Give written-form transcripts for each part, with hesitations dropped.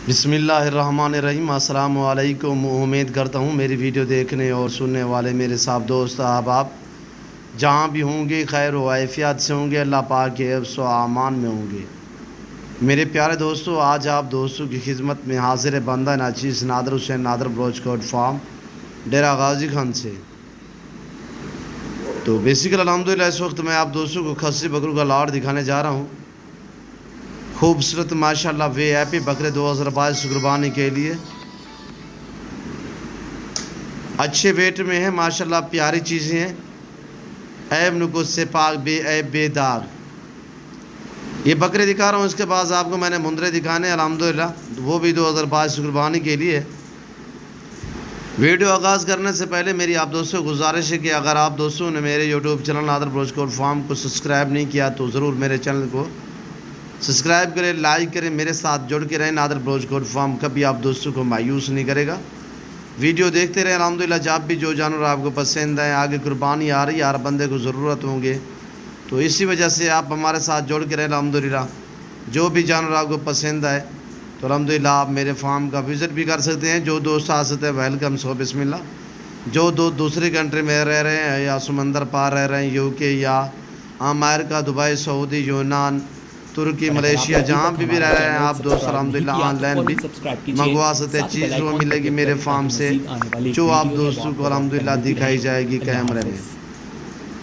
बिस्मिल्लाहिर्रहमानिर्रहीम। अस्सलाम वालेकुम। उम्मीद करता हूँ मेरी वीडियो देखने और सुनने वाले मेरे सब दोस्त अहबाब जहाँ भी होंगे खैर व आफियत से होंगे, अल्लाह पाक के हिफ्ज़ व अमान में होंगे। मेरे प्यारे दोस्तों, आज आप दोस्तों की खिदमत में हाजिर बंदा नाचीज़ नादर हुसैन नादर ब्रोचकोट फार्म डेरा गाजी खान से। तो बेसिकल अल्हम्दुलिल्लाह इस वक्त मैं आप दोस्तों को खस्सी बकरों का लाड़ दिखाने जा रहा हूँ। खूबसूरत माशाल्लाह वीआईपी बकरे 2022 कुर्बानी के लिए अच्छे वेट में है माशाल्लाह, प्यारी चीज़ें हैं। ऐब नुकुस से पाक बे ऐब बेदाग ये बकरे दिखा रहा हूँ। इसके बाद आपको मैंने मुंदरे दिखाने अल्हम्दुलिल्लाह, वो भी 2022 कुर्बानी के लिए। वीडियो आगाज़ करने से पहले मेरी आप दोस्तों को गुजारिश है कि अगर आप दोस्तों ने मेरे यूट्यूब चैनल नादर ब्रोचकोट फार्म को सब्सक्राइब नहीं किया तो ज़रूर मेरे चैनल को सब्सक्राइब करें, लाइक करें, मेरे साथ जुड़ के रहें। नादर ब्रोचकोट फार्म कभी आप दोस्तों को मायूस नहीं करेगा। वीडियो देखते रहें अल्हम्दुलिल्लाह। जब भी जो जानवर आपको पसंद आए, आगे कुर्बानी आ रही है, हर बंदे को ज़रूरत होंगे, तो इसी वजह से आप हमारे साथ जुड़ के रहें अल्हम्दुलिल्लाह। जो भी जानवर आपको पसंद आए तो अल्हम्दुलिल्लाह आप मेरे फार्म का विज़िट भी कर सकते हैं। जो दोस्त आ सकते हैं वेलकम सो बिस्मिल्लाह। जो दोस्त दूसरी कंट्री में रह रहे हैं या समंदर पार रह रहे हैं, यूके या अमेरिका, दुबई, सऊदी, यूनान, तुर्की, मलेशिया, जहाँ भी रह रहे हैं आप दोस्त अल्हम्दुलिल्लाह ऑनलाइन भी मंगवा सकते हैं। चीज़ वो मिलेगी मेरे फार्म से जो आप दोस्तों को अल्हम्दुलिल्लाह दिखाई जाएगी कैमरे में।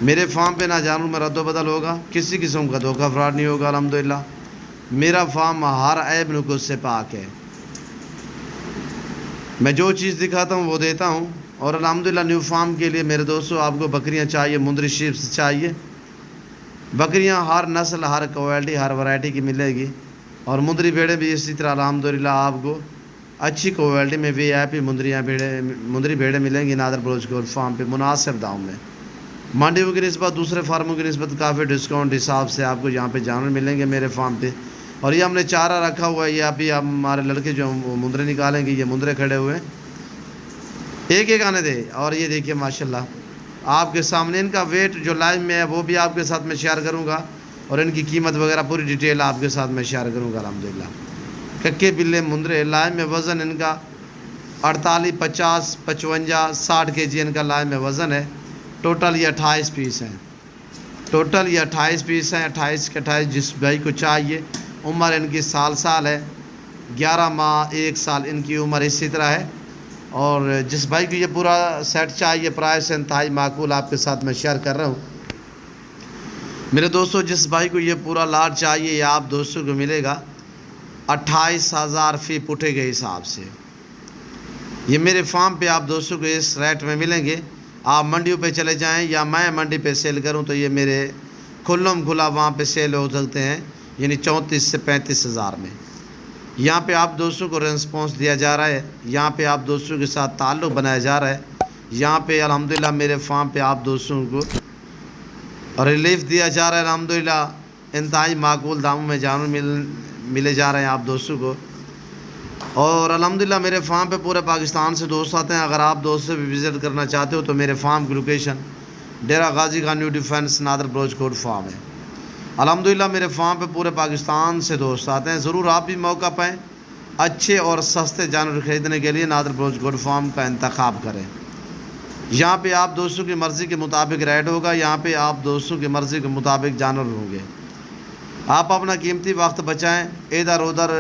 मेरे फार्म पे ना जानवर में रद्द बदल होगा, किसी किस्म का धोखा फ्रॉड नहीं होगा अल्हम्दुलिल्लाह। मेरा फार्म हर ऐब नुकुस से पाक है। मैं जो चीज़ दिखाता हूँ वो देता हूँ। और अल्हम्दुलिल्लाह न्यू फार्म के लिए मेरे दोस्तों आपको बकरियाँ चाहिए, मुंदरी शीप चाहिए, बकरियां हर नस्ल, हर क्वालिटी, हर वैरायटी की मिलेगी। और मुंदरी भेड़ें भी इसी तरह अल्हम्दुलिल्लाह आपको अच्छी क्वालिटी में वीआईपी मुंदरी भेड़ें मिलेंगी नादर ब्रोचकोट फार्म पे मुनासिब दाम में। मंडियों की निस्बत दूसरे फार्मों की निस्बत काफ़ी डिस्काउंट हिसाब से आपको यहाँ पे जानवर मिलेंगे मेरे फार्म पे। और ये हमने चारा रखा हुआ है, ये अभी हमारे लड़के जो मुंदरे निकालेंगे, ये मुंदरे खड़े हुए हैं, एक एक आने दे। और ये देखिए माशाल्लाह आपके सामने इनका वेट जो लाइव में है वो भी आपके साथ मैं शेयर करूंगा। और इनकी कीमत वगैरह पूरी डिटेल आपके साथ मैं शेयर करूंगा अल्हम्दुलिल्लाह। कक्के बिल्ले मुंदरे लाइव में वज़न इनका 48, 50, 55, 60 kg इनका लाइव में वज़न है। टोटल ये 28 पीस हैं। टोटल ये 28 पीस हैं, 28 के 28 जिस भाई को चाहिए। उम्र इनकी साल है, 11 माह 1 साल इनकी उम्र इसी तरह है। और जिस भाई को ये पूरा सेट चाहिए, प्राइस इंतहाई माकूल आपके साथ मैं शेयर कर रहा हूँ मेरे दोस्तों। जिस भाई को ये पूरा लाट चाहिए ये आप दोस्तों को मिलेगा 28,000 फ़ी पुठे के हिसाब से। ये मेरे फार्म पे आप दोस्तों को इस रेट में मिलेंगे। आप मंडियों पे चले जाएं या मैं मंडी पे सेल करूं तो ये मेरे खुल्लम खुला वहाँ पे सेल हो सकते हैं, यानी 34 से 35 हज़ार में। यहाँ पे आप दोस्तों को रेस्पॉन्स दिया जा रहा है, यहाँ पे आप दोस्तों के साथ ताल्लुक़ बनाया जा रहा है। यहाँ पे अल्हम्दुलिल्लाह मेरे फार्म पे आप दोस्तों को रिलीफ दिया जा रहा है अल्हम्दुलिल्लाह। इंतहाई माकूल दामों में जानवर मिले जा रहे हैं आप दोस्तों को। और अल्हम्दुलिल्लाह मेरे फार्म पे पूरे पाकिस्तान से दोस्त आते हैं। अगर आप दोस्त से भी विज़िट करना चाहते हो तो मेरे फार्म की location Dera Ghazi Khan new defence नादर ब्रोचकोट फार्म है। अल्हम्दुलिल्लाह मेरे फार्म पे पूरे पाकिस्तान से दोस्त आते हैं। ज़रूर आप भी मौका पाएँ अच्छे और सस्ते जानवर ख़रीदने के लिए नादर ब्रोचकोट फार्म का इंतखाब करें। यहाँ पे आप दोस्तों की मर्ज़ी के मुताबिक रेट होगा, यहाँ पे आप दोस्तों की मर्ज़ी के मुताबिक जानवर होंगे। आप अपना कीमती वक्त बचाएँ, इधर उधर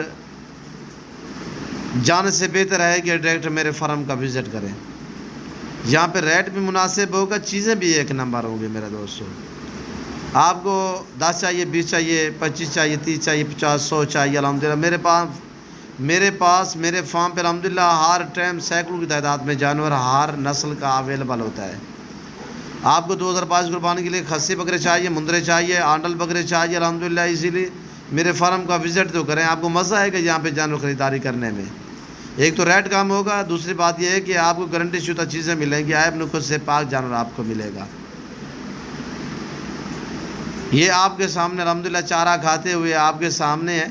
जाने से बेहतर है कि डायरेक्ट मेरे फार्म का विज़िट करें। यहाँ पे रेट भी मुनासिब होगा, चीज़ें भी एक नंबर होंगी मेरे दोस्तों। आपको 10 चाहिए, 20 चाहिए, 25 चाहिए, 30 चाहिए, 50, 100 चाहिए, अल्हम्दुलिल्लाह मेरे पास मेरे फार्म पर अल्हम्दुलिल्लाह हर टाइम सैकड़ों की तादाद में जानवर हर नस्ल का अवेलेबल होता है। आपको 2022 कुर्बानी के लिए खस्सी बकरे चाहिए, मुंदरे चाहिए, आंडल बकरे चाहिए, अल्हम्दुलिल्लाह इसीलिए मेरे फार्म का विज़िट तो करें। आपको मज़ा आएगा यहाँ पे जानवर ख़रीदारी करने में। एक तो रेट कम होगा, दूसरी बात यह है कि आपको गारंटी शुदा चीज़ें मिलेंगी, ऐब नुकुस से पाक जानवर आपको मिलेगा। ये आपके सामने अल्हम्दुलिल्लाह चारा खाते हुए आपके सामने है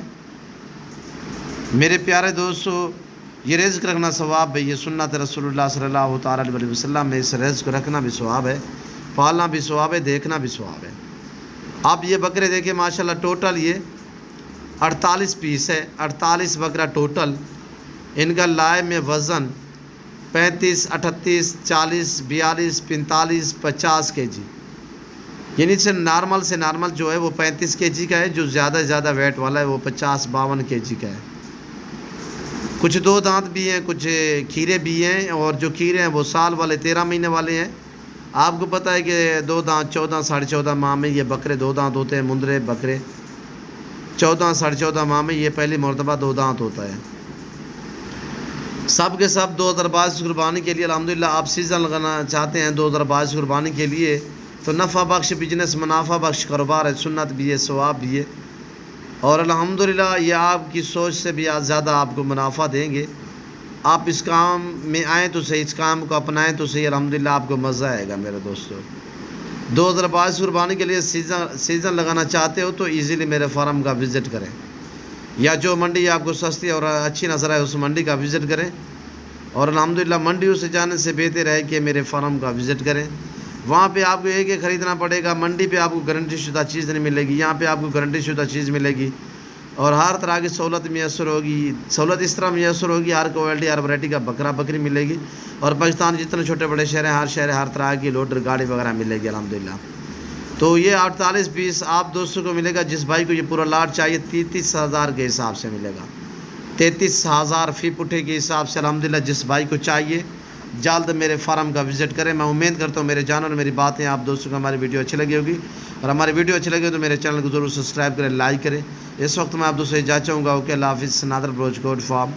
मेरे प्यारे दोस्तों। ये रिज़्क़ रखना सवाब है, ये सुन्नत रसूलुल्लाह सल्लल्लाहु तआला अलैहि वसल्लम में इस रिज़्क़ रखना भी सवाब है, पालना भी सवाब है, देखना भी सवाब है। अब ये बकरे देखें माशाल्लाह, टोटल ये 48 पीस है, 48 बकरा टोटल इनका लाए में वज़न 35, 38, 40, 42, 45, 50 kg। यानी से नॉर्मल जो है वो 35 kg का है, जो ज़्यादा से ज़्यादा वेट वाला है वो 50-52 kg का है। कुछ 2 दांत भी हैं, कुछ खीरे भी हैं, और जो खीरे हैं वो साल वाले 13 महीने वाले हैं। आपको पता है कि 2 दांत 14 साढ़े 14 माह में ये बकरे 2 दांत होते हैं। मुंदरे बकरे 14 साढ़े 14 माह में ये पहली मरतबा 2 दांत होता है। सब के सब 2022 कुर्बानी के लिए अल्हम्दुलिल्लाह आप सीज़न लगाना चाहते हैं 2022 कुर्बानी के लिए, तो नफ़ा बख्श बिजनेस, मुनाफा बख्श कारोबार है, सुन्नत भी है, सवाब भी है, और अल्हम्दुलिल्लाह ये आपकी सोच से भी ज़्यादा आपको मुनाफा देंगे। आप इस काम में आएँ तो सही, इस काम को अपनाएं तो सही, अल्हम्दुलिल्लाह आपको मज़ा आएगा मेरे दोस्तों। 2022 कुर्बानी के लिए सीज़न लगाना चाहते हो तो ईज़िली मेरे फार्म का विज़िट करें, या जो मंडी आपको सस्ती और अच्छी नज़र आए उस मंडी का विज़िट करें, और अल्हम्दुलिल्लाह मंडियों से जाने से बेहतर है कि मेरे फार्म का विज़िट करें। वहाँ पे आपको एक ख़रीदना पड़ेगा, मंडी पे आपको गारंटी शुदा चीज़ नहीं मिलेगी, यहाँ पे आपको गारंटी शुदा चीज़ मिलेगी, और हर तरह की सहूलत मैसर होगी। सहूलत इस तरह मैसर होगी, हर क्वालिटी हर वैरायटी का बकरा बकरी मिलेगी, और पाकिस्तान जितने छोटे बड़े शहर हैं, हर शहर हर तरह की लोडर गाड़ी वगैरह मिलेगी अल्हम्दुलिल्लाह। तो ये 48 पीस आप दोस्तों को मिलेगा। जिस भाई को ये पूरा लाट चाहिए 33,000 के हिसाब से मिलेगा, 33,000 फ़ी पुठे के हिसाब से अल्हम्दुलिल्लाह। जिस भाई को चाहिए जल्द मेरे फार्म का विज़िट करें। मैं उम्मीद करता हूँ मेरे जान और मेरी बातें आप दोस्तों को हमारी वीडियो अच्छी लगी होगी, और हमारी वीडियो अच्छी लगी तो मेरे चैनल को ज़रूर सब्सक्राइब करें, लाइक करें। इस वक्त मैं आप दोस्तों इजाज़त चाहूँगा। ओके, अल्लाह हाफ़िज़। नादर ब्रोच कोड फार्म।